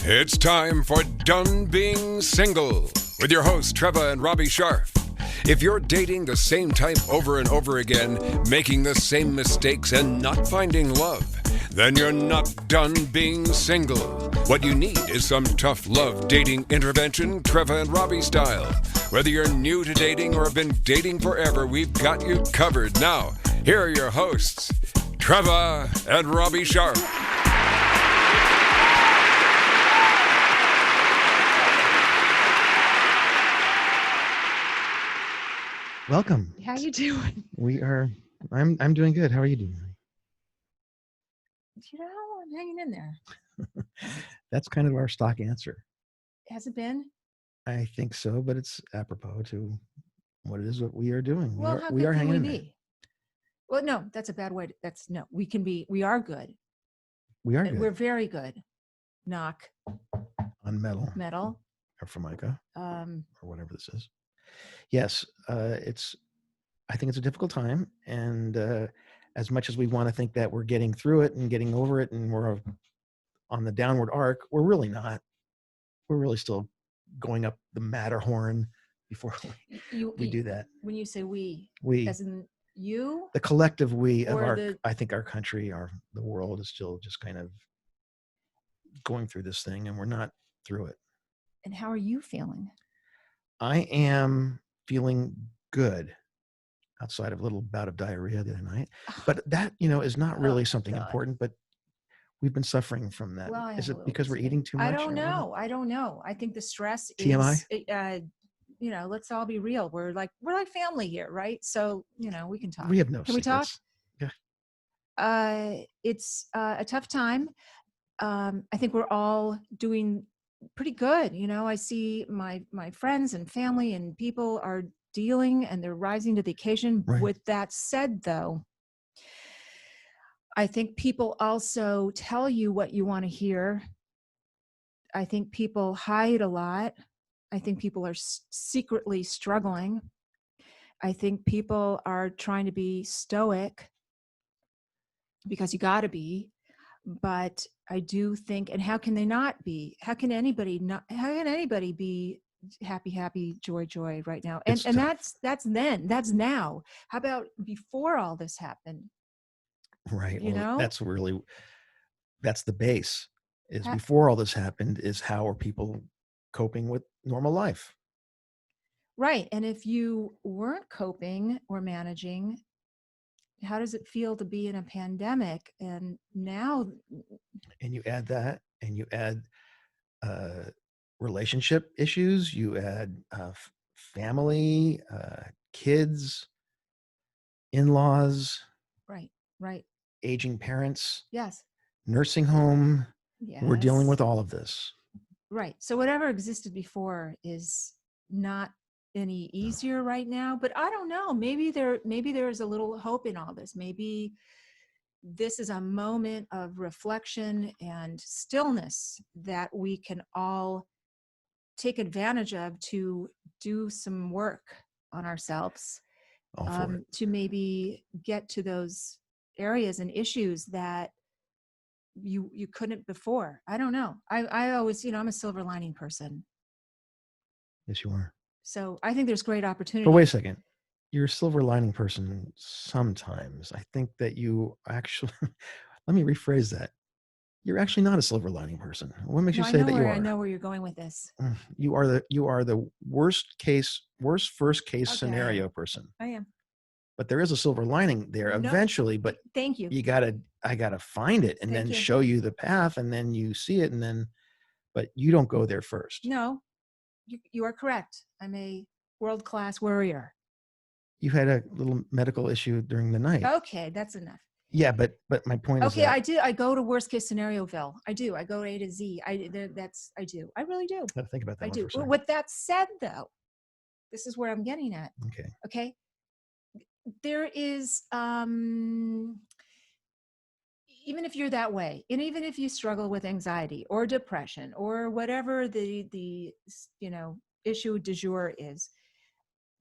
It's time for Done Being Single with your hosts, Trevor and Robbie Sharf. If you're dating the same type over and over again, making the same mistakes and not finding love, then you're not done being single. What you need is some tough love dating intervention, Trevor and Robbie style. Whether you're new to dating or have been dating forever, we've got you covered. Now, here are your hosts, Trevor and Robbie Sharf. Welcome. How you doing? I'm doing good. How are you doing? I'm hanging in there. That's kind of our stock answer. Has it been? I think so, but it's apropos to what it is that we are doing. Well, how we good are can hanging we in there. be? Well, no, that's a bad way. We are good. We are good. We're very good. Knock. On metal. Or formica. Or whatever this is. Yes, I think it's a difficult time, and as much as we want to think that we're getting through it and getting over it and we're on the downward arc, we're really not. We're really still going up the Matterhorn before we do that. When you say we, as in you, the collective we of I think our country, the world is still just kind of going through this thing, and we're not through it. And how are you feeling? I am feeling good, outside of a little bout of diarrhea the other night. But that, is not really something important, but we've been suffering from that. Well, is it because we're eating too much? I don't know. I think the stress TMI? is, let's all be real. We're like family here, right? So, we can talk. We have no Can secrets. We talk? Yeah. It's a tough time. I think we're all doing pretty good. I see my friends and family and people are dealing and they're rising to the occasion. Right. With that said, though, I think people also tell you what you want to hear. I think people hide a lot. I think people are secretly struggling. I think people are trying to be stoic because you got to be. But I do think, and how can they not be? How can anybody be happy, joy right now? And that's then. That's now. How about before all this happened? Right. That's the base. Before all this happened is how are people coping with normal life? Right. And if you weren't coping or managing, how does it feel to be in a pandemic? And now, and you add that, and you add relationship issues, you add family, kids, in-laws, right, aging parents, yes, nursing home. Yes. We're dealing with all of this. Right. So whatever existed before is not any easier right now, but I don't know. Maybe there is a little hope in all this. Maybe this is a moment of reflection and stillness that we can all take advantage of to do some work on ourselves, to maybe get to those areas and issues that you couldn't before. I don't know. I always, I'm a silver lining person. Yes, you are. So I think there's great opportunity. But wait a second. You're a silver lining person sometimes. I think that you actually, let me rephrase that. You're actually not a silver lining person. What makes you say that you are? I know where you're going with this. You are the worst first case scenario person. I am. But there is a silver lining there eventually, but thank you. I gotta find it and then show you the path, and then you see it, but you don't go there first. No, you are correct. I'm a world-class worrier. You had a little medical issue during the night. Okay, that's enough. Yeah, but my point is. Okay, I do. I go to worst case scenarioville. I do. I go A to Z. I do. I really do. I think about that. I do. For a second. With that said, though, this is where I'm getting at. Okay. There is, even if you're that way, and even if you struggle with anxiety or depression or whatever the issue du jour is,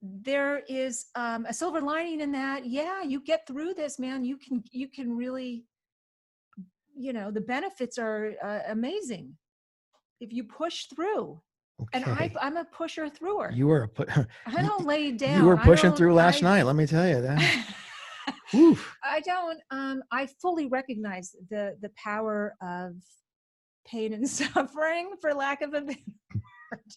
there is a silver lining in that. Yeah, you get through this, man. You can really, the benefits are amazing. if you push through. Okay. And I'm a pusher througher. You were I don't lay down. You were pushing through last night. Let me tell you that. I don't. I fully recognize the power of pain and suffering, for lack of a better word.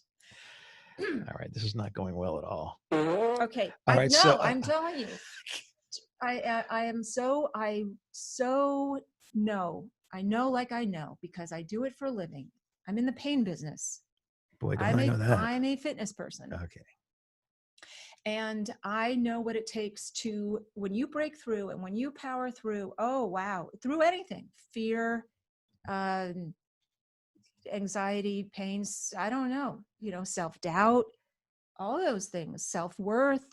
All right, this is not going well at all. Okay. All right. I'm telling you. I know like I know, because I do it for a living. I'm in the pain business. Boy, don't I know that. I'm a fitness person. Okay. And I know what it takes to, when you break through and when you power through, oh, wow, through anything, fear, anxiety, pains, I don't know, self-doubt, all those things, self-worth,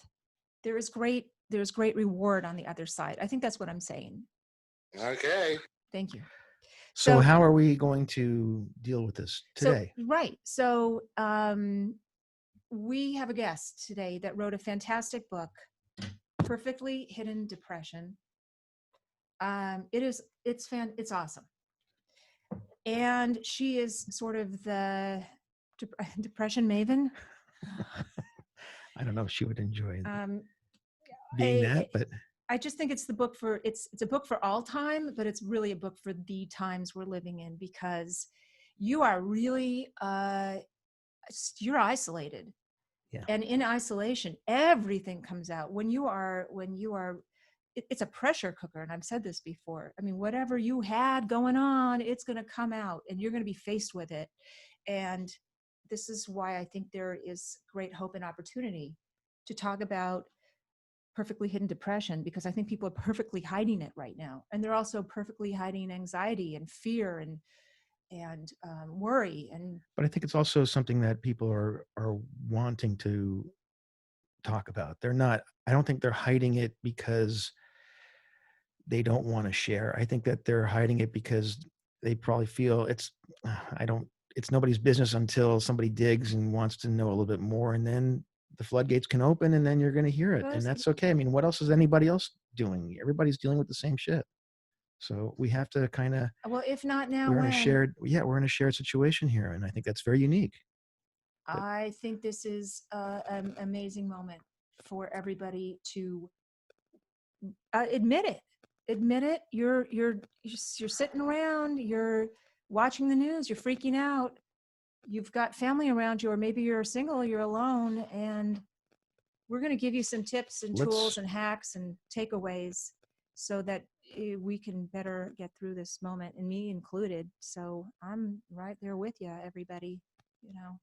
there's great reward on the other side. I think that's what I'm saying. Okay. Thank you. So how are we going to deal with this today? So we have a guest today that wrote a fantastic book, Perfectly Hidden Depression. It's awesome. And she is sort of the depression maven. I don't know if she would enjoy being that, but I just think it's a book for all time, but it's really a book for the times we're living in, because you are really you're isolated. Yeah. And in isolation, everything comes out. It's a pressure cooker. And I've said this before. I mean, whatever you had going on, it's going to come out and you're going to be faced with it. And this is why I think there is great hope and opportunity to talk about perfectly hidden depression, because I think people are perfectly hiding it right now. And they're also perfectly hiding anxiety and fear and worry. But I think it's also something that people are wanting to talk about. I don't think they're hiding it because they don't want to share. I think that they're hiding it because they probably feel it's nobody's business until somebody digs and wants to know a little bit more. And then the floodgates can open and then you're going to hear it. And that's okay. I mean, what else is anybody else doing? Everybody's dealing with the same shit. So we have to kind of, well, if not now, we're in a shared situation here. And I think that's very unique. I think this is an amazing moment for everybody to admit it. You're sitting around, you're watching the news, you're freaking out. You've got family around you, or maybe you're single, you're alone, and we're going to give you some tips and tools and hacks and takeaways so that we can better get through this moment, and me included. So I'm right there with you, everybody.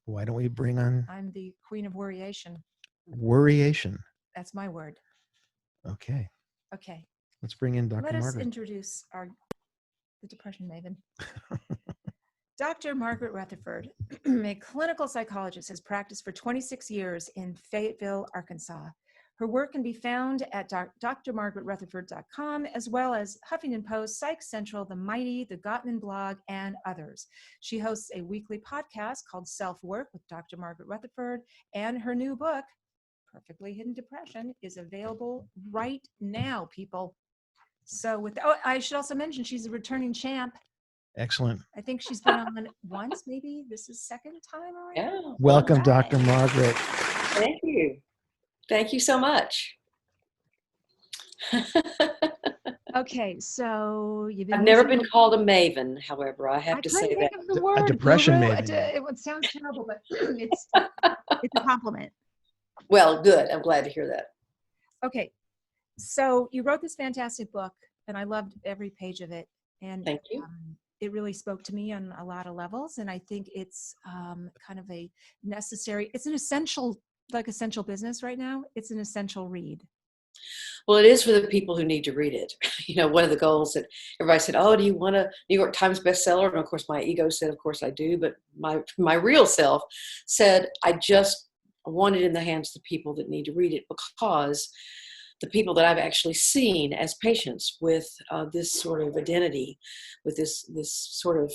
Why don't we bring on? I'm the queen of worryation. Worryation. That's my word. Okay. Okay. Let's bring in Dr. Margaret. Let us introduce the depression maven. Dr. Margaret Rutherford, a clinical psychologist, has practiced for 26 years in Fayetteville, Arkansas. Her work can be found at drmargaretrutherford.com, as well as Huffington Post, Psych Central, The Mighty, The Gottman Blog, and others. She hosts a weekly podcast called Self-Work with Dr. Margaret Rutherford, and her new book, Perfectly Hidden Depression, is available right now, people. So I should also mention she's a returning champ. Excellent. I think she's been on once, maybe this is second time already. Yeah. Welcome, right. Dr. Margaret. Thank you. Thank you so much. Okay, so I've never been called a maven, however, I have to say that. Of the word, a depression guru. maven. It sounds terrible, but it's a compliment. Well, good. I'm glad to hear that. Okay, so you wrote this fantastic book, and I loved every page of it. And thank you. It really spoke to me on a lot of levels, and I think it's kind of it's an essential business right now. It's an essential read. Well, it is for the people who need to read it. One of the goals that everybody said, oh, do you want a New York Times bestseller? And of course, my ego said, of course I do. But my real self said, I just want it in the hands of the people that need to read it, because the people that I've actually seen as patients with this sort of identity, with this sort of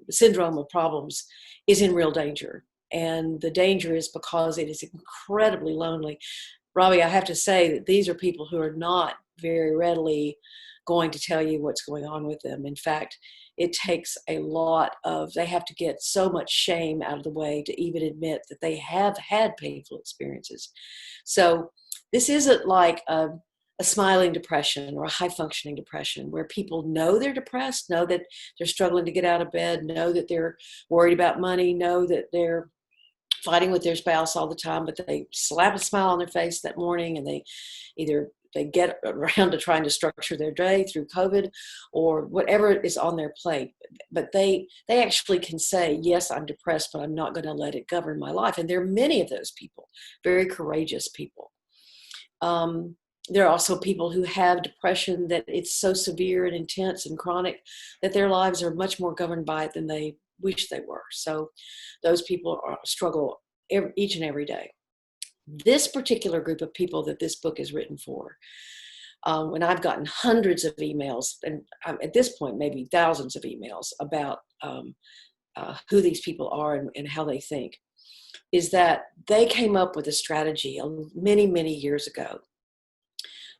syndrome of problems, is in real danger. And the danger is because it is incredibly lonely. Robbie, I have to say that these are people who are not very readily going to tell you what's going on with them. In fact, it takes a lot of, they have to get so much shame out of the way to even admit that they have had painful experiences. So this isn't like a smiling depression or a high functioning depression where people know they're depressed, know that they're struggling to get out of bed, know that they're worried about money, know that they're fighting with their spouse all the time, but they slap a smile on their face that morning, and they get around to trying to structure their day through COVID or whatever is on their plate. But they actually can say, yes, I'm depressed, but I'm not going to let it govern my life. And there are many of those people, very courageous people. There are also people who have depression that it's so severe and intense and chronic that their lives are much more governed by it than they wish they were. So those people struggle each and every day. This particular group of people that this book is written for, when I've gotten hundreds of emails, and at this point maybe thousands of emails about who these people are and how they think, is that they came up with a strategy many, many years ago.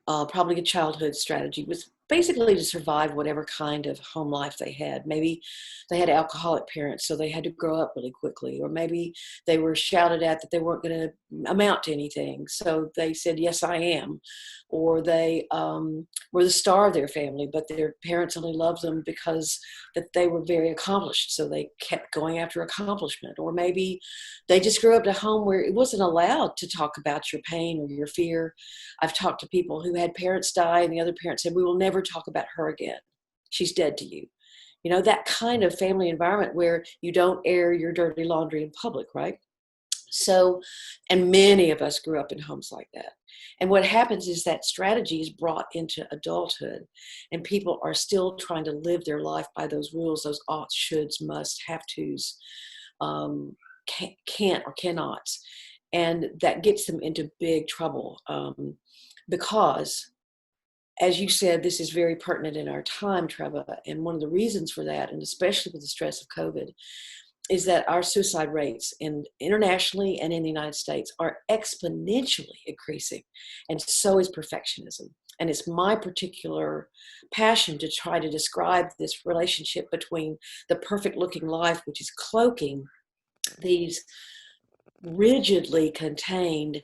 Probably a childhood strategy, was basically to survive whatever kind of home life they had. Maybe they had alcoholic parents, so they had to grow up really quickly, or maybe they were shouted at that they weren't going to amount to anything, so they said, yes, I am. Or they were the star of their family, but their parents only loved them because that they were very accomplished, so they kept going after accomplishment. Or maybe they just grew up in a home where it wasn't allowed to talk about your pain or your fear. I've talked to people who had parents die, and the other parent said, we will never talk about her again. She's dead to you. You know, that kind of family environment where you don't air your dirty laundry in public, right? So, and many of us grew up in homes like that. And what happens is that strategy is brought into adulthood, and people are still trying to live their life by those rules, those oughts, shoulds, must, have tos, can't or cannots. And that gets them into big trouble because, as you said, this is very pertinent in our time, Trevor. And one of the reasons for that, and especially with the stress of COVID, is that our suicide rates internationally and in the United States are exponentially increasing. And so is perfectionism. And it's my particular passion to try to describe this relationship between the perfect looking life, which is cloaking these rigidly contained,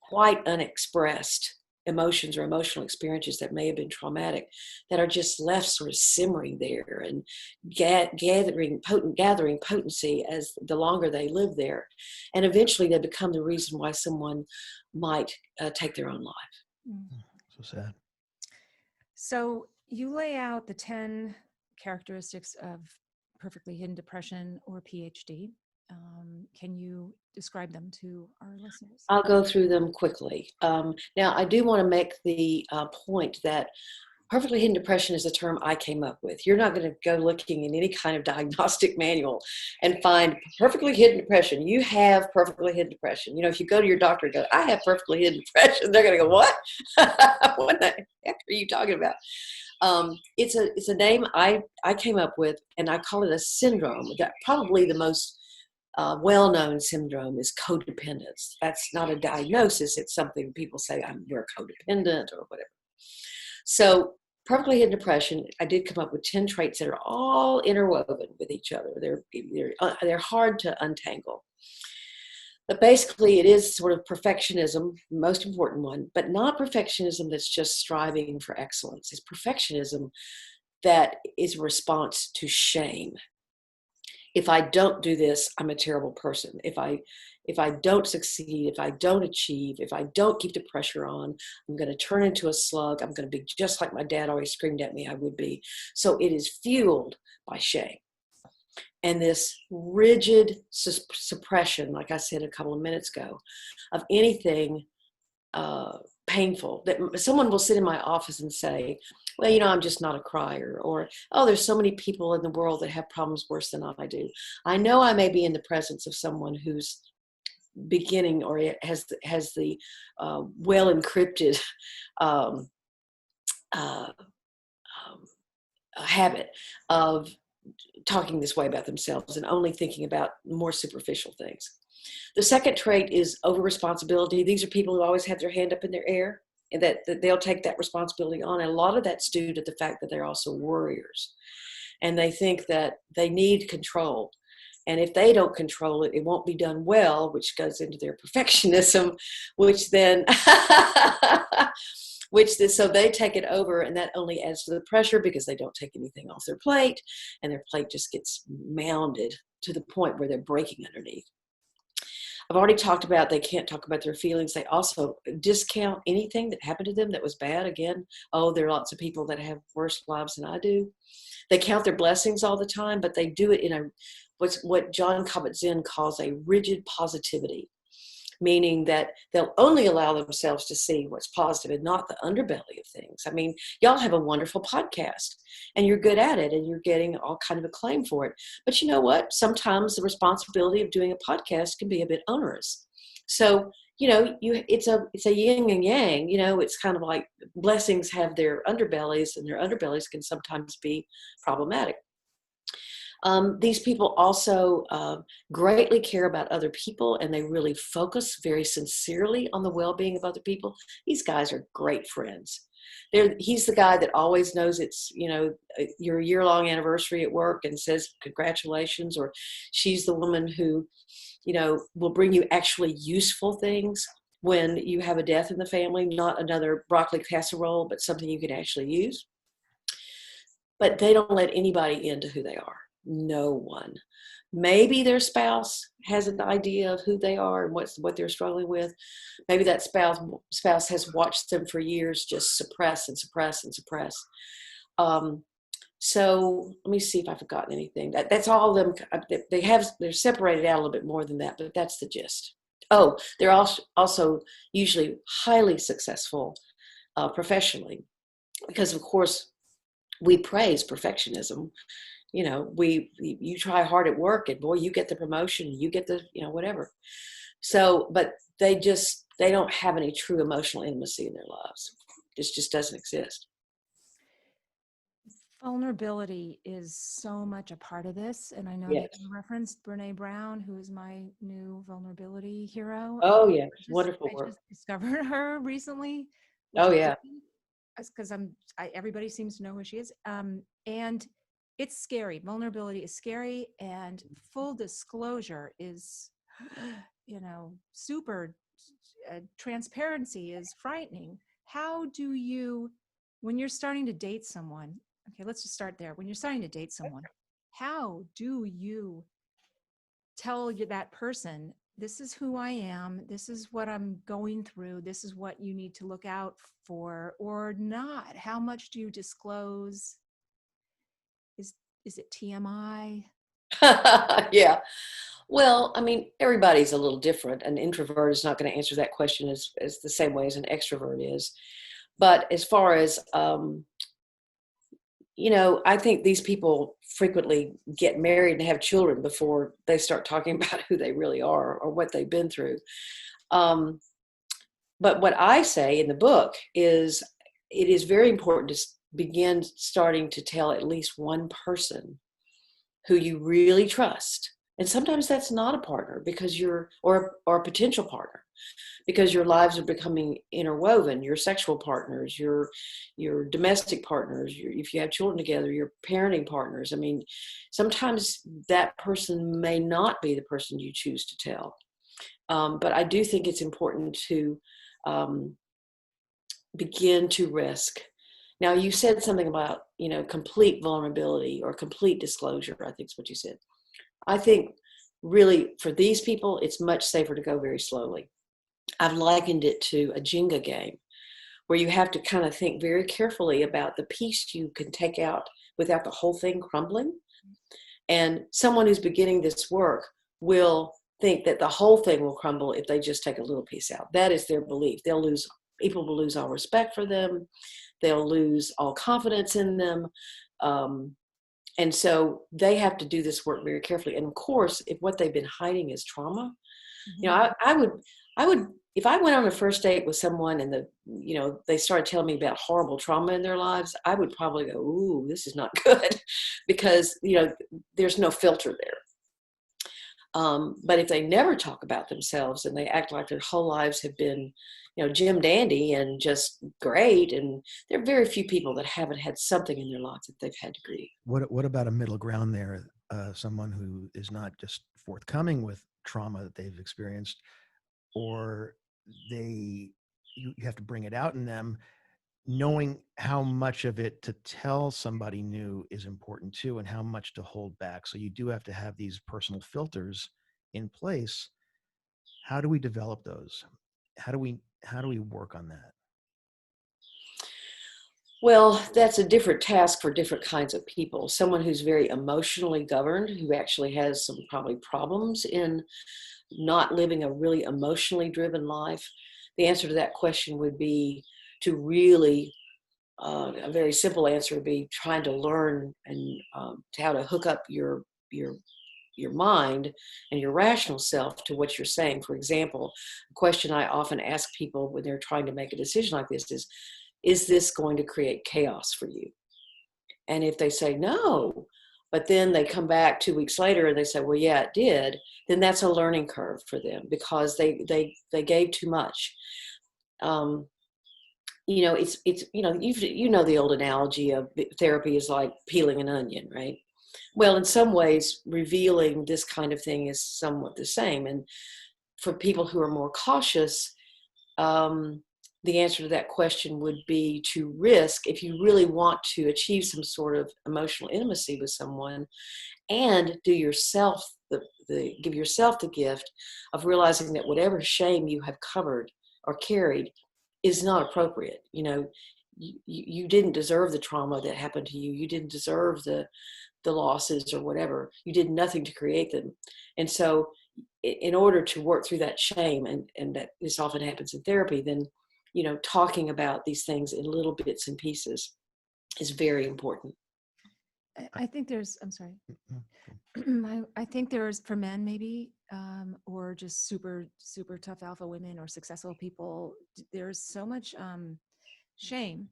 quite unexpressed emotions or emotional experiences that may have been traumatic, that are just left sort of simmering there and gathering potency as the longer they live there. And eventually they become the reason why someone might take their own life. So sad. So you lay out the 10 characteristics of perfectly hidden depression or PHD. Can you describe them to our listeners? I'll go through them quickly. Now, I do want to make the point that perfectly hidden depression is a term I came up with. You're not going to go looking in any kind of diagnostic manual and find perfectly hidden depression. You have perfectly hidden depression. You know, if you go to your doctor and go, I have perfectly hidden depression, they're going to go, what? What the heck are you talking about? It's a name I came up with, and I call it a syndrome. That probably the most well-known syndrome is codependence. That's not a diagnosis. It's something people say, you're codependent or whatever. So perfectly hidden depression, I did come up with 10 traits that are all interwoven with each other. They're hard to untangle. But basically it is sort of perfectionism, the most important one, but not perfectionism that's just striving for excellence. It's perfectionism that is a response to shame. If I don't do this, I'm a terrible person. If I don't succeed, if I don't achieve, if I don't keep the pressure on, I'm going to turn into a slug. I'm going to be just like my dad always screamed at me I would be. So it is fueled by shame. And this rigid suppression, like I said a couple of minutes ago, of anything painful. That someone will sit in my office and say, well, you know, I'm just not a crier, or, oh, there's so many people in the world that have problems worse than I do. I know I may be in the presence of someone who's beginning or has the well encrypted habit of talking this way about themselves and only thinking about more superficial things. The second trait is over responsibility. These are people who always have their hand up in their air, and that they'll take that responsibility on. And a lot of that's due to the fact that they're also worriers. and they think that they need control. And if they don't control it, it won't be done well, which goes into their perfectionism, which then, so they take it over, and that only adds to the pressure because they don't take anything off their plate, and their plate just gets mounded to the point where they're breaking underneath. I've already talked about they can't talk about their feelings. They also discount anything that happened to them that was bad. Again, there are lots of people that have worse lives than I do. They count their blessings all the time, but they do it in what John Kabat-Zinn calls a rigid positivity, meaning that they'll only allow themselves to see what's positive and not the underbelly of things. I mean, y'all have a wonderful podcast, and you're good at it, and you're getting all kind of acclaim for it. But you know what? Sometimes the responsibility of doing a podcast can be a bit onerous. So, it's a yin and yang. It's kind of like blessings have their underbellies, and their underbellies can sometimes be problematic. These people also greatly care about other people, and they really focus very sincerely on the well-being of other people. These guys are great friends. He's the guy that always knows it's, your year-long anniversary at work and says congratulations, or she's the woman who, will bring you actually useful things when you have a death in the family, not another broccoli casserole, but something you can actually use. But they don't let anybody into who they are. No one. Maybe their spouse has an idea of who they are and what they're struggling with. Maybe that spouse has watched them for years just suppress and suppress and suppress. So let me see if I've forgotten anything. That's all of them. They're separated out a little bit more than that, but that's the gist. Oh, they're also usually highly successful professionally, because of course we praise perfectionism. You try hard at work, and boy, you get the promotion, you get the, whatever. So, but they don't have any true emotional intimacy in their lives. It just doesn't exist. Vulnerability is so much a part of this. And I know Yes. that you referenced Brene Brown, who is my new vulnerability hero. Oh, yeah. Wonderful work. I just discovered her recently. Oh, yeah. Because everybody seems to know who she is. And it's scary. Vulnerability is scary, and full disclosure is, super transparency is frightening. How do you, when you're starting to date someone, okay, let's just start there. When you're starting to date someone, how do you tell that person, this is who I am, this is what I'm going through, this is what you need to look out for, or not? How much do you disclose? Is it TMI? Yeah. Well, I mean, everybody's a little different. An introvert is not going to answer that question as the same way as an extrovert is. But as far as, I think these people frequently get married and have children before they start talking about who they really are or what they've been through. But what I say in the book is it is very important to begin starting to tell at least one person who you really trust. And sometimes that's not a partner because or a potential partner, because your lives are becoming interwoven. Your sexual partners, your domestic partners, if you have children together, your parenting partners. I mean, sometimes that person may not be the person you choose to tell. But I do think it's important to begin to risk. Now, you said something about, complete vulnerability or complete disclosure, I think is what you said. I think really for these people, it's much safer to go very slowly. I've likened it to a Jenga game where you have to kind of think very carefully about the piece you can take out without the whole thing crumbling. And someone who's beginning this work will think that the whole thing will crumble if they just take a little piece out. That is their belief. People will lose all respect for them. They'll lose all confidence in them. And so they have to do this work very carefully. And of course, if what they've been hiding is trauma, I would, if I went on a first date with someone and they started telling me about horrible trauma in their lives, I would probably go, ooh, this is not good, because, there's no filter there. But if they never talk about themselves and they act like their whole lives have been, Jim Dandy and just great. And there are very few people that haven't had something in their life that they've had to grieve. What about a middle ground there? Someone who is not just forthcoming with trauma that they've experienced, or you have to bring it out in them, knowing how much of it to tell somebody new is important too, and how much to hold back. So you do have to have these personal filters in place. How do we develop those? How do we work on that? Well, that's a different task for different kinds of people. Someone who's very emotionally governed, who actually has some probably problems in not living a really emotionally driven life. The answer to that question would be to really, a very simple answer would be trying to learn and how to hook up your mind and your rational self to what you're saying. For example, a question I often ask people when they're trying to make a decision like this is this going to create chaos for you? And if they say no, but then they come back 2 weeks later and they say, well, yeah, it did, then that's a learning curve for them because they gave too much. It's the old analogy of therapy is like peeling an onion, right? Well, in some ways, revealing this kind of thing is somewhat the same. And for people who are more cautious, the answer to that question would be to risk, if you really want to achieve some sort of emotional intimacy with someone, and do yourself give yourself the gift of realizing that whatever shame you have covered or carried is not appropriate. You didn't deserve the trauma that happened to you. You didn't deserve the losses or whatever. You did nothing to create them. And so in order to work through that shame, and that this often happens in therapy, then talking about these things in little bits and pieces is very important. I think there's, I'm sorry. I think there's, for men maybe, or just super, super tough alpha women or successful people, there's so much shame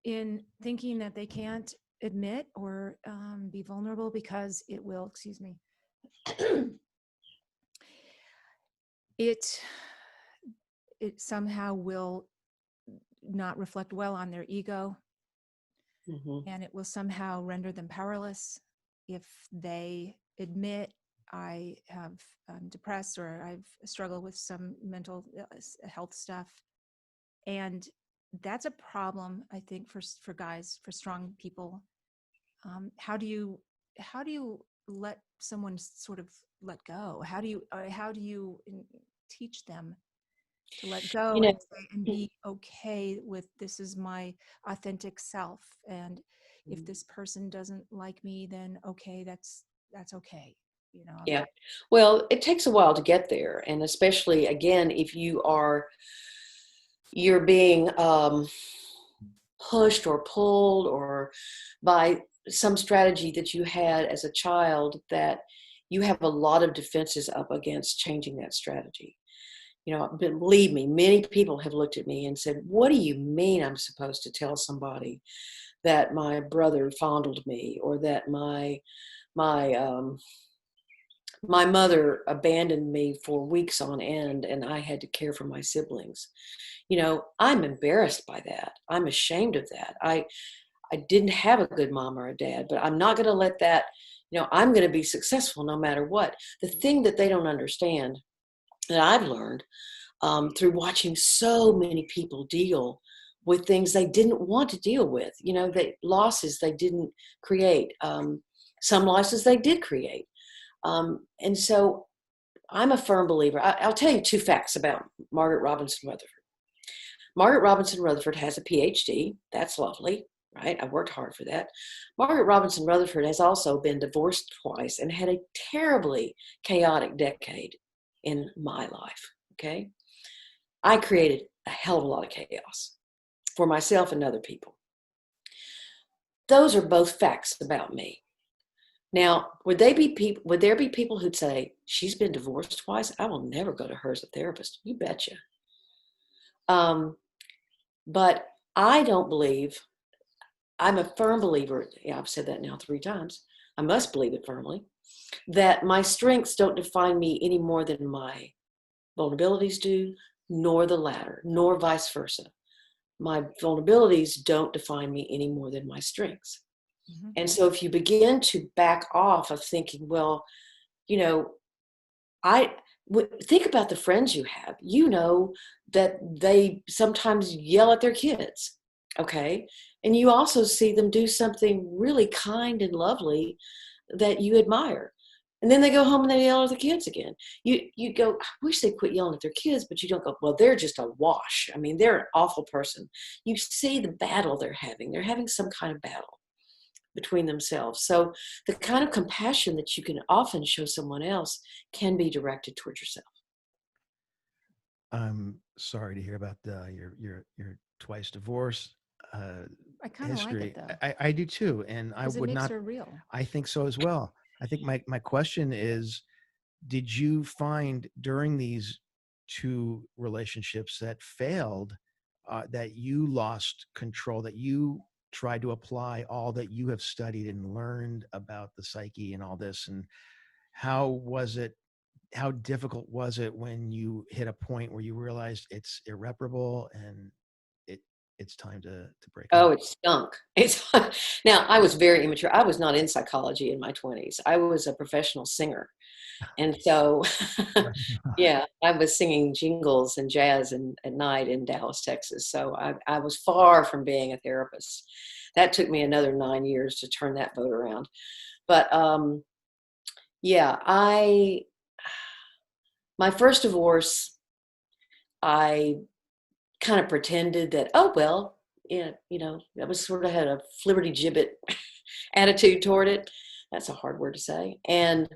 in thinking that they can't admit or be vulnerable because it will, excuse me, it somehow will not reflect well on their ego. Mm-hmm. And it will somehow render them powerless if they admit, I have depressed or I've struggled with some mental health stuff. And that's a problem, I think, for guys, for strong people. How do you let someone sort of let go? How do you teach them to let go and be okay with, this is my authentic self, and if this person doesn't like me, then okay, that's okay, Yeah, well, it takes a while to get there, and especially again if you're being pushed or pulled or by some strategy that you had as a child, that you have a lot of defenses up against changing that strategy. Believe me, many people have looked at me and said, what do you mean I'm supposed to tell somebody that my brother fondled me, or that my mother abandoned me for weeks on end and I had to care for my siblings? I'm embarrassed by that. I'm ashamed of that. I didn't have a good mom or a dad, but I'm not going to let that, I'm going to be successful no matter what. The thing that they don't understand, that I've learned through watching so many people deal with things they didn't want to deal with, losses they didn't create, some losses they did create. And so I'm a firm believer. I'll tell you 2 facts about Margaret Robinson Rutherford. Margaret Robinson Rutherford has a PhD. That's lovely, right? I worked hard for that. Margaret Robinson Rutherford has also been divorced twice and had a terribly chaotic decade in my life, okay? I created a hell of a lot of chaos for myself and other people. Those are both facts about me. Now, would there be people who'd say, she's been divorced twice, I will never go to her as a therapist? You betcha. But I don't believe, I'm a firm believer, I've said that now 3 times, I must believe it firmly, that my strengths don't define me any more than my vulnerabilities do, nor the latter, nor vice versa. My vulnerabilities don't define me any more than my strengths. Mm-hmm. And so if you begin to back off of thinking, well, you know, think about the friends you have, you know, that they sometimes yell at their kids. Okay. And you also see them do something really kind and lovely that you admire. And then they go home and they yell at the kids again. You go, I wish they quit yelling at their kids, but you don't go, well, they're just a wash. I mean, they're an awful person. You see the battle they're having. They're having some kind of battle between themselves. So the kind of compassion that you can often show someone else can be directed towards yourself. I'm sorry to hear about your twice divorce. I kind of like it though. I do too, and I would not. Her real. I think so as well. I think my question is, did you find during these two relationships that failed that you lost control, that you tried to apply all that you have studied and learned about the psyche and all this, and how difficult was it when you hit a point where you realized it's irreparable and it's time to break up? Oh, up? it stunk. Now, I was very immature. I was not in psychology in my 20s. I was a professional singer. And so, yeah, I was singing jingles and jazz at night in Dallas, Texas. So I was far from being a therapist. That took me another 9 years to turn that boat around. But yeah, my first divorce, I kind of pretended that, oh, well, yeah, you know, I was sort of had a flibberty-gibbet attitude toward it. That's a hard word to say. And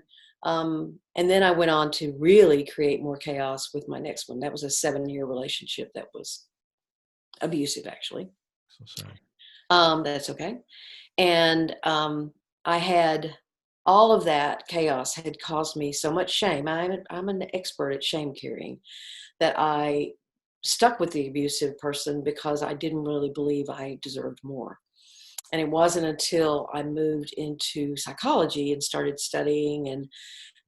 then I went on to really create more chaos with my next one. That was a 7-year relationship that was abusive, actually. So sorry. That's okay. And I had all of that chaos had caused me so much shame. I'm an expert at shame carrying, that I stuck with the abusive person because I didn't really believe I deserved more. And it wasn't until I moved into psychology and started studying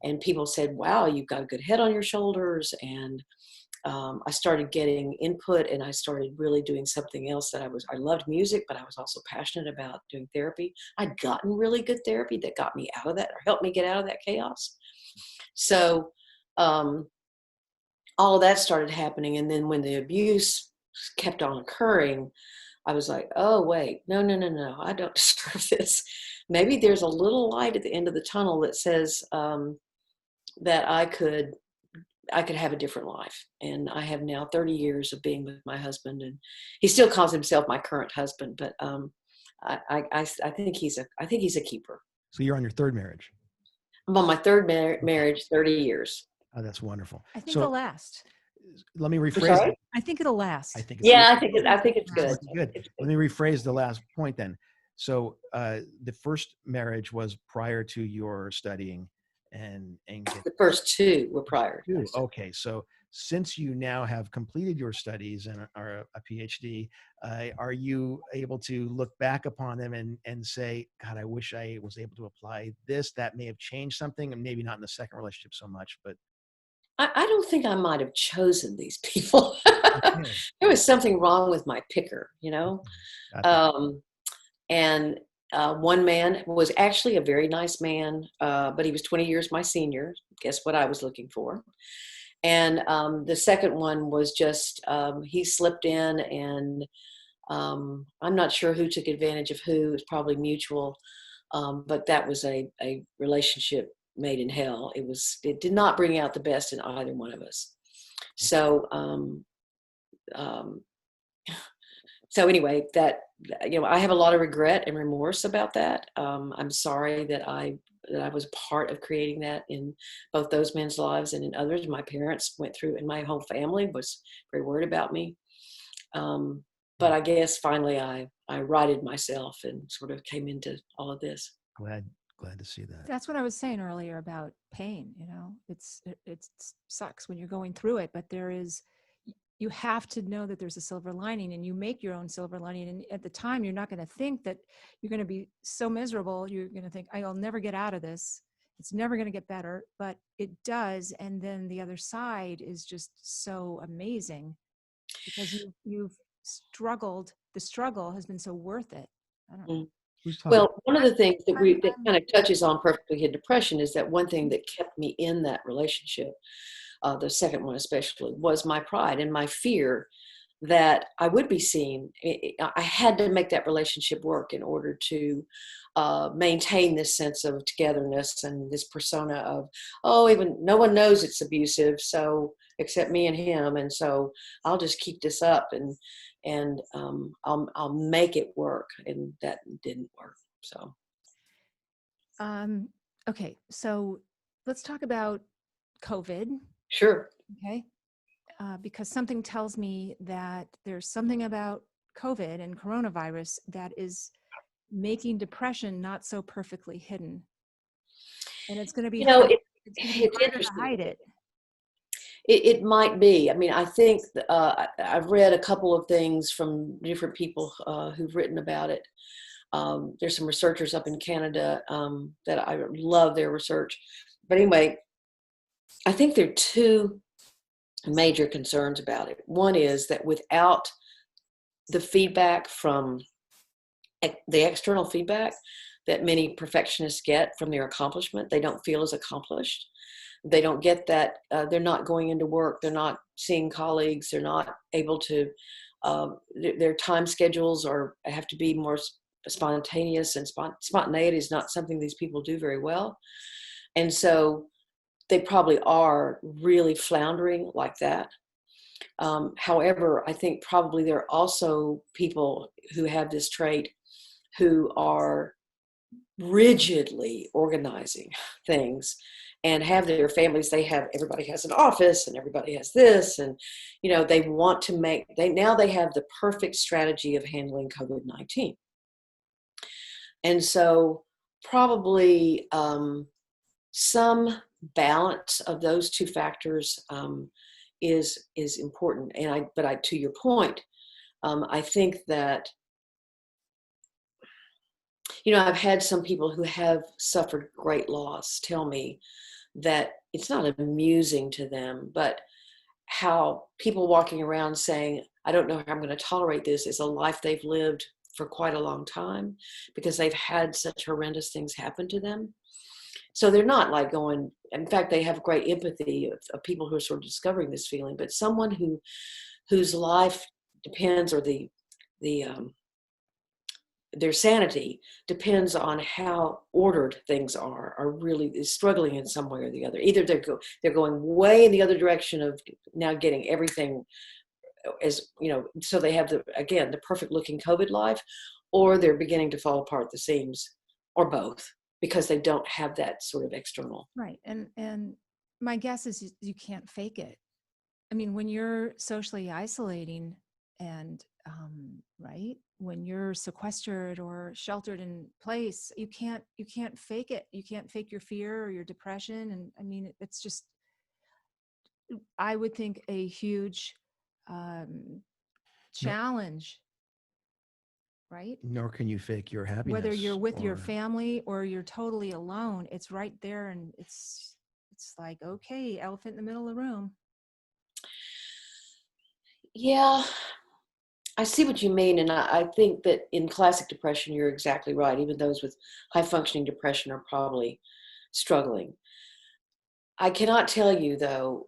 and people said, wow, you've got a good head on your shoulders. And I started getting input and I started really doing something else that I loved music, but I was also passionate about doing therapy. I'd gotten really good therapy that got me out of that or helped me get out of that chaos. So all of that started happening. And then when the abuse kept on occurring, I was like, oh, wait, no, I don't deserve this. Maybe there's a little light at the end of the tunnel that says that I could have a different life. And I have now 30 years of being with my husband, and he still calls himself my current husband, but I think he's a keeper. So you're on your third marriage? I'm on my third marriage, 30 years. Oh, that's wonderful. I think it'll last. Let me rephrase it. I think it'll last. I think it's good. Let me rephrase the last point then. So the first marriage was prior to your studying and the first two were prior. Okay. So since you now have completed your studies and are a PhD, are you able to look back upon them and say, God, I wish I was able to apply this, that may have changed something, and maybe not in the second relationship so much, but I don't think I might have chosen these people. Okay. There was something wrong with my picker, you know? And one man was actually a very nice man, but he was 20 years my senior. Guess what I was looking for? And the second one was just, he slipped in, and I'm not sure who took advantage of who. It was probably mutual, but that was a relationship made in hell. It did not bring out the best in either one of us. So anyway, that, you know, I have a lot of regret and remorse about that. I'm sorry that I was part of creating that in both those men's lives and in others. My parents went through, and my whole family was very worried about me. But I guess finally I righted myself and sort of came into all of this. Glad to see that. That's what I was saying earlier about pain. You know, it sucks when you're going through it, but you have to know that there's a silver lining, and you make your own silver lining. And at the time, you're not going to think that you're going to be so miserable. You're going to think, I'll never get out of this. it's never going to get better, but it does. And then the other side is just so amazing because you've struggled. The struggle has been so worth it. I don't know. Well, one of the things that kind of touches on perfectly hidden depression is that one thing that kept me in that relationship, the second one especially, was my pride and my fear that I would be seen. I had to make that relationship work in order to maintain this sense of togetherness and this persona of, even no one knows it's abusive, so except me and him, and so I'll just keep this up and I'll make it work, and that didn't work. So, okay, so let's talk about COVID. Sure. Okay. Because something tells me that there's something about COVID and coronavirus that is making depression not so perfectly hidden. And it's going to be, harder to hide it. It might be. I mean, I think I've read a couple of things from different people who've written about it. There's some researchers up in Canada that I love their research. But anyway, I think there are two major concerns about it. One is that without the feedback from the external feedback that many perfectionists get from their accomplishment, they don't feel as accomplished. They don't get that. They're not going into work. They're not seeing colleagues. They're not able to, their time schedules have to be more spontaneous, and spontaneity is not something these people do very well. And so they probably are really floundering like that. However, I think probably there are also people who have this trait who are rigidly organizing things and have their families. Everybody has an office and everybody has this, and they want to now they have the perfect strategy of handling COVID-19. And so probably some balance of those two factors is important. And to your point, I think that I've had some people who have suffered great loss tell me that it's not amusing to them, but how people walking around saying, I don't know how I'm going to tolerate this, is a life they've lived for quite a long time because they've had such horrendous things happen to them. So they're not like going, in fact, they have great empathy of people who are sort of discovering this feeling, but someone whose life depends, or their sanity depends on how ordered things are really is struggling in some way or the other. Either they're going way in the other direction of now getting everything as, so they have the perfect looking COVID life, or they're beginning to fall apart at the seams, or both, because they don't have that sort of external. Right. And my guess is you can't fake it. I mean, when you're socially isolating and, right, when you're sequestered or sheltered in place, you can't fake it. You can't fake your fear or your depression. And I mean, it's just, I would think, a huge challenge. Right? Nor can you fake your happiness. Whether you're with your family or you're totally alone, it's right there, and it's like, okay, elephant in the middle of the room. Yeah, I see what you mean, and I think that in classic depression, you're exactly right. Even those with high functioning depression are probably struggling. I cannot tell you though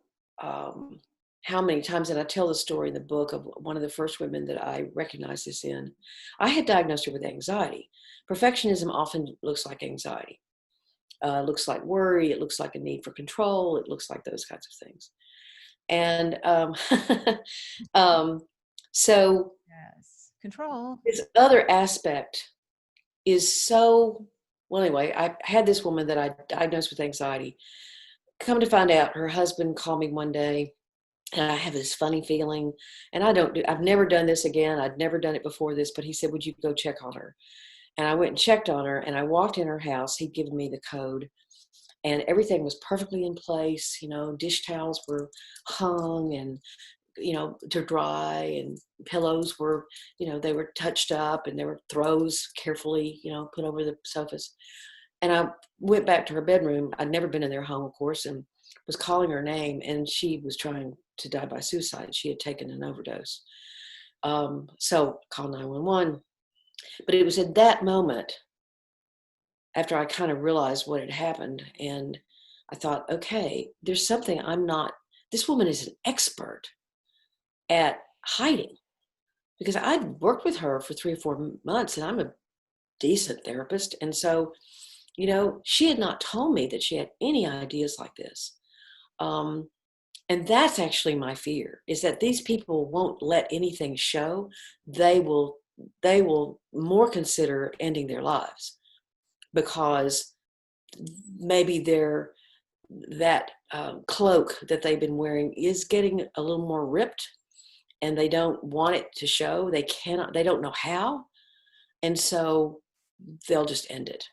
how many times, and I tell the story in the book of one of the first women that I recognized this in. I had diagnosed her with anxiety. Perfectionism often looks like anxiety. Looks like worry. It looks like a need for control. It looks like those kinds of things. And so yes, control. This other aspect is so, well, anyway, I had this woman that I diagnosed with anxiety. Come to find out, her husband called me one day, and I have this funny feeling, and I've never done this again. I'd never done it before this, but he said, would you go check on her? And I went and checked on her, and I walked in her house. He'd given me the code, and everything was perfectly in place. Dish towels were hung and, to dry, and pillows were, they were touched up, and there were throws carefully, put over the sofas. And I went back to her bedroom. I'd never been in their home, of course, and was calling her name, and she was trying to die by suicide. She had taken an overdose. So called 911. But it was at that moment, after I kind of realized what had happened, and I thought, okay, there's something this woman is an expert at hiding, because I'd worked with her for 3 or 4 months, and I'm a decent therapist. And so, she had not told me that she had any ideas like this. And that's actually my fear, is that these people won't let anything show. They will more consider ending their lives, because maybe that cloak that they've been wearing is getting a little more ripped, and they don't want it to show. They don't know how. And so they'll just end it.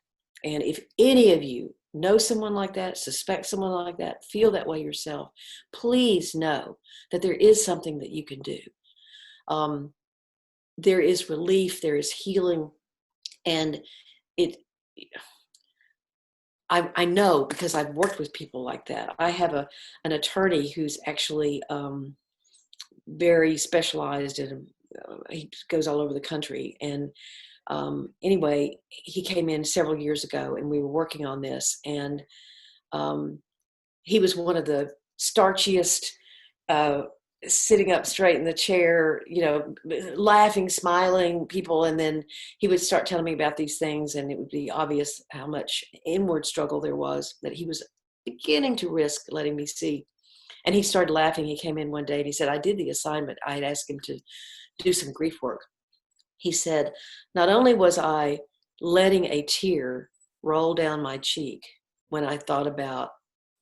And if any of you know someone like that, suspect someone like that, feel that way yourself, please know that there is something that you can do. There is relief, there is healing. And I know, because I've worked with people like that. I have an attorney who's actually very specialized in, he goes all over the country. And anyway, he came in several years ago, and we were working on this, and he was one of the starchiest, sitting up straight in the chair, laughing, smiling people. And then he would start telling me about these things, and it would be obvious how much inward struggle there was that he was beginning to risk letting me see. And he started laughing. He came in one day and he said, I did the assignment. I had asked him to do some grief work. He said, not only was I letting a tear roll down my cheek when I thought about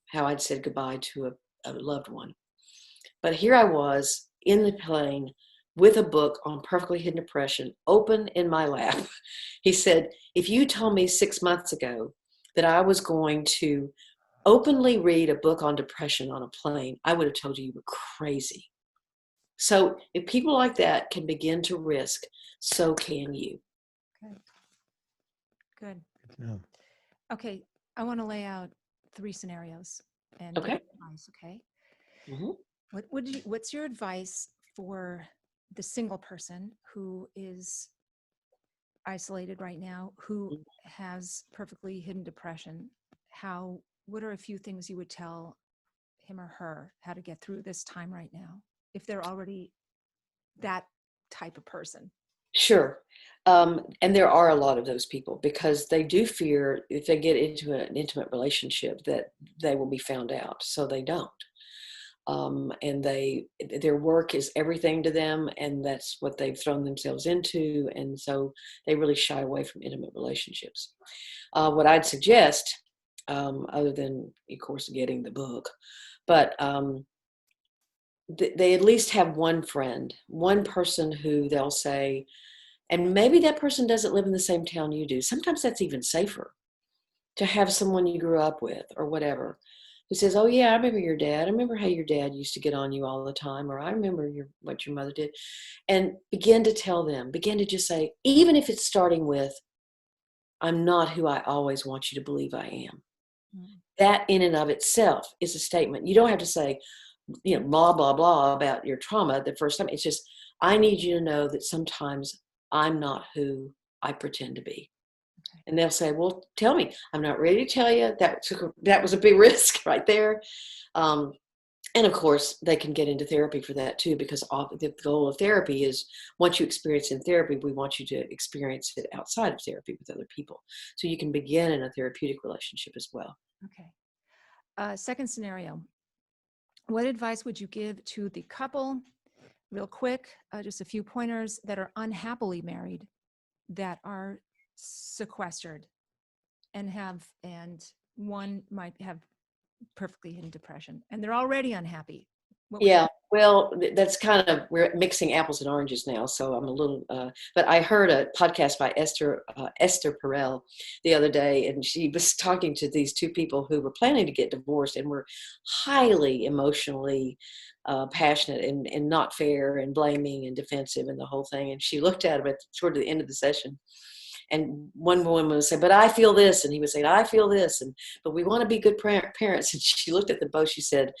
how I'd said goodbye to a loved one, but here I was in the plane with a book on perfectly hidden depression open in my lap. He said, if you told me 6 months ago that I was going to openly read a book on depression on a plane, I would have told you were crazy. So if people like that can begin to risk, so can you. Good. Yeah. Okay. I want to lay out 3 scenarios and Okay. get advice. Okay. Mm-hmm. What's your advice for the single person who is isolated right now, who has perfectly hidden depression? What are a few things you would tell him or her how to get through this time right now, if they're already that type of person? Sure. And there are a lot of those people, because they do fear if they get into an intimate relationship that they will be found out. So they don't. And their work is everything to them, and that's what they've thrown themselves into. And so they really shy away from intimate relationships. What I'd suggest, other than, of course, getting the book, but they at least have one friend, one person who they'll say, and maybe that person doesn't live in the same town you do. Sometimes that's even safer, to have someone you grew up with or whatever, who says, oh yeah, I remember your dad. I remember how your dad used to get on you all the time, or I remember what your mother did. And begin to tell them, begin to just say, even if it's starting with, I'm not who I always want you to believe I am. Mm-hmm. That in and of itself is a statement. You don't have to say, blah, blah, blah about your trauma the first time. It's just, I need you to know that sometimes I'm not who I pretend to be. Okay. And they'll say, well, tell me. I'm not ready to tell you. That was a big risk right there. And of course, they can get into therapy for that too, because the goal of therapy is, once you experience in therapy, we want you to experience it outside of therapy with other people. So you can begin in a therapeutic relationship as well. Okay. Second scenario. What advice would you give to the couple, real quick, just a few pointers, that are unhappily married, that are sequestered and one might have perfectly hidden depression and they're already unhappy? Well, that's we're mixing apples and oranges now, so I'm a little, but I heard a podcast by Esther Perel the other day, and she was talking to these 2 people who were planning to get divorced and were highly emotionally passionate and not fair and blaming and defensive and the whole thing. And she looked at him toward the end of the session, And one woman would say, but I feel this. And he would say, I feel this. But we want to be good parents. And she looked at them both. She said,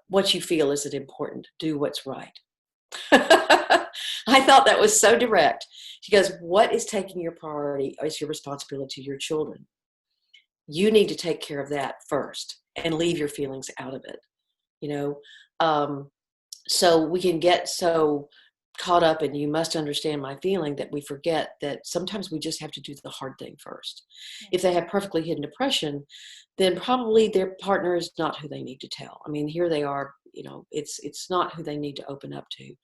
what you feel isn't important. Do what's right. I thought that was so direct. She goes, what is taking your priority is your responsibility to your children. You need to take care of that first and leave your feelings out of it. So we can get so caught up in you must understand my feeling that we forget that sometimes we just have to do the hard thing first. If they have perfectly hidden depression, then probably their partner is not who they need to tell. I mean, here they are, it's not who they need to open up to.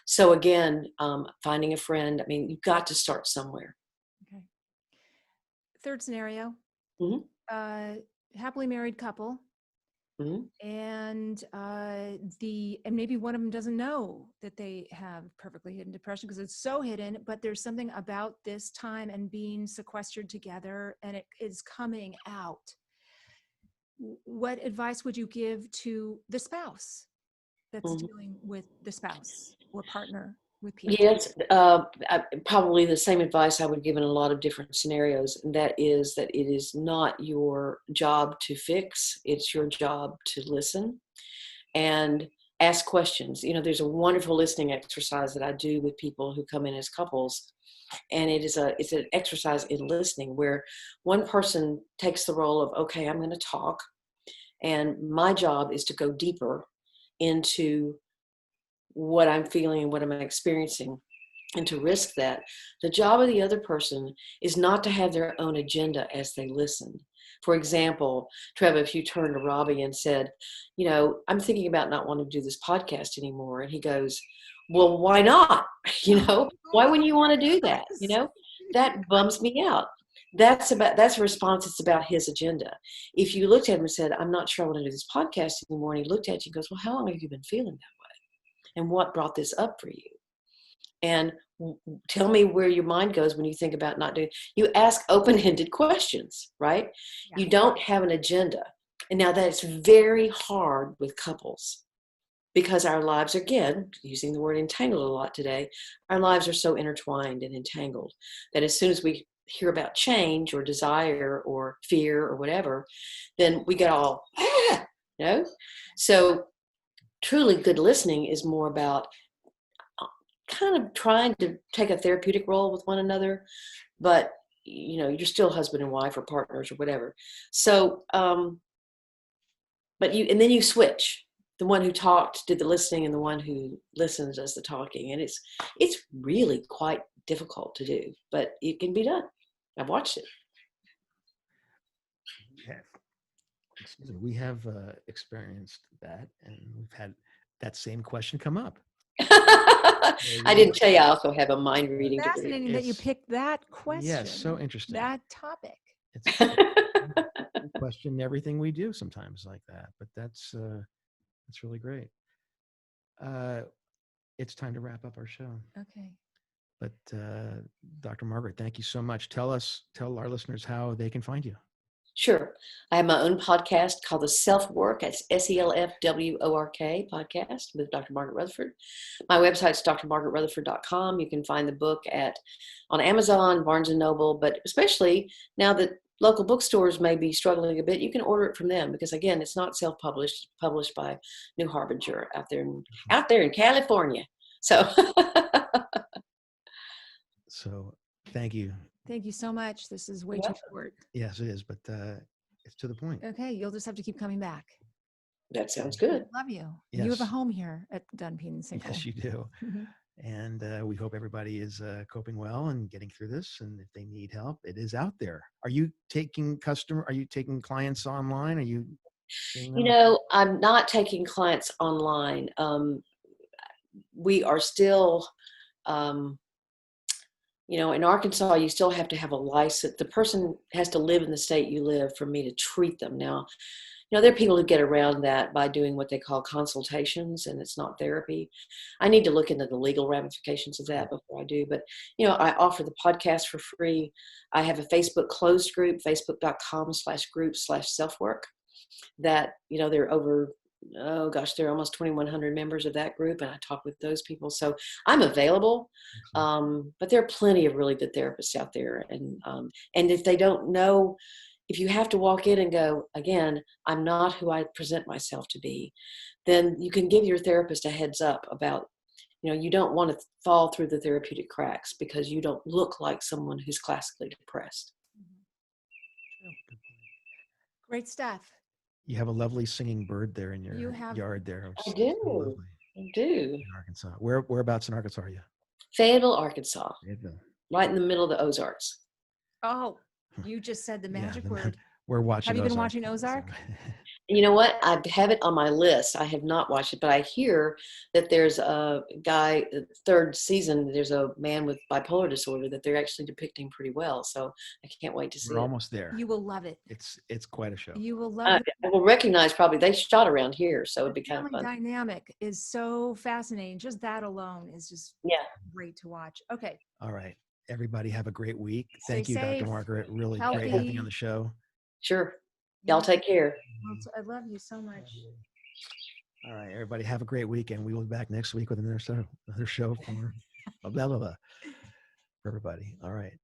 So again, finding a friend, I mean, you've got to start somewhere. Okay. Third scenario, happily married couple. Mm-hmm. And maybe one of them doesn't know that they have perfectly hidden depression because it's so hidden, but there's something about this time and being sequestered together and it is coming out. What advice would you give to the spouse that's dealing with the spouse or partner with PTSD? Yes, probably the same advice I would give in a lot of different scenarios, and that is that it is not your job to fix, it's your job to listen and ask questions. There's a wonderful listening exercise that I do with people who come in as couples, and it's an exercise in listening where one person takes the role of, okay, I'm going to talk, and my job is to go deeper into what I'm feeling and what I'm experiencing and to risk that. The job of the other person is not to have their own agenda as they listen. For example, Trevor, if you turned to Robbie and said, I'm thinking about not wanting to do this podcast anymore. And he goes, well, why not? Why wouldn't you want to do that? That bums me out. That's a response. It's about his agenda. If you looked at him and said, I'm not sure I want to do this podcast anymore. And he looked at you and goes, well, how long have you been feeling that way? And what brought this up for you? And tell me where your mind goes when you think about not doing. You ask open-ended questions, right? Yeah. You don't have an agenda. And now that's very hard with couples because our lives, again, using the word entangled a lot today, our lives are so intertwined and entangled that as soon as we hear about change or desire or fear or whatever, then we get all, So truly good listening is more about kind of trying to take a therapeutic role with one another, but you're still husband and wife or partners or whatever. So, but then you switch. The one who talked did the listening, and the one who listens does the talking, and it's really quite difficult to do, but it can be done. I've watched it. We have experienced that, and we've had that same question come up. I didn't tell you I also have a mind reading degree. Fascinating that you picked that question. Yes, so interesting. That topic. We question everything we do sometimes like that, but that's really great. It's time to wrap up our show. Okay. But Dr. Margaret, thank you so much. Tell our listeners how they can find you. Sure. I have my own podcast called The Self-Work. It's SELFWORK podcast with Dr. Margaret Rutherford. My website's drmargaretrutherford.com. You can find the book on Amazon, Barnes & Noble, but especially now that local bookstores may be struggling a bit, you can order it from them because, again, it's not self-published, published by New Harbinger out there in California. So, so thank you. Thank you so much. This is way too short. Yes, it is, but it's to the point. Okay, you'll just have to keep coming back. That sounds good. Love you. Yes. You have a home here at Dunpine Single. Yes, you do. Mm-hmm. And we hope everybody is coping well and getting through this. And if they need help, it is out there. Are you taking clients online? Are you? I'm not taking clients online. We are still, in Arkansas, you still have to have a license. The person has to live in the state you live for me to treat them. Now, there are people who get around that by doing what they call consultations, and it's not therapy. I need to look into the legal ramifications of that before I do. But, I offer the podcast for free. I have a Facebook closed group, facebook.com/group/selfwork that, there are over oh gosh, there are almost 2,100 members of that group, and I talk with those people. So I'm available. But there are plenty of really good therapists out there. And if they don't know, if you have to walk in and go, again, I'm not who I present myself to be, then you can give your therapist a heads up about, you don't want to fall through the therapeutic cracks because you don't look like someone who's classically depressed. Great stuff. You have a lovely singing bird there in your yard there. I do. So I do. in Arkansas. Whereabouts in Arkansas are you? Fayetteville, Arkansas. Fayetteville. Right in the middle of the Ozarks. Oh, you just said the magic word. We're watching. Have you been watching Ozark? You know what? I have it on my list. I have not watched it, but I hear that there's a guy, the third season, there's a man with bipolar disorder that they're actually depicting pretty well. So I can't wait to see it. We're almost there. You will love it. It's quite a show. You will love it. I will recognize probably they shot around here, so it'd be kind of fun. The dynamic is so fascinating. Just that alone is just great to watch. Okay. All right. Everybody have a great week. Thank Stay you, safe, Dr. Margaret. Really healthy. great having you on the show. Sure. Y'all take care. I love you so much. All right, everybody have a great week, and we will be back next week with another show for blah, blah, blah, for everybody. All right.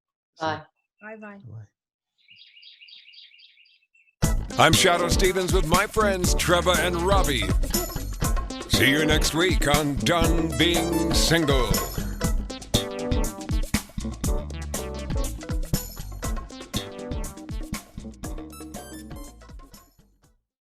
Bye. Bye-bye. I'm Shadoe Stevens with my friends Trevor and Robbie. See you next week on Done Being Single.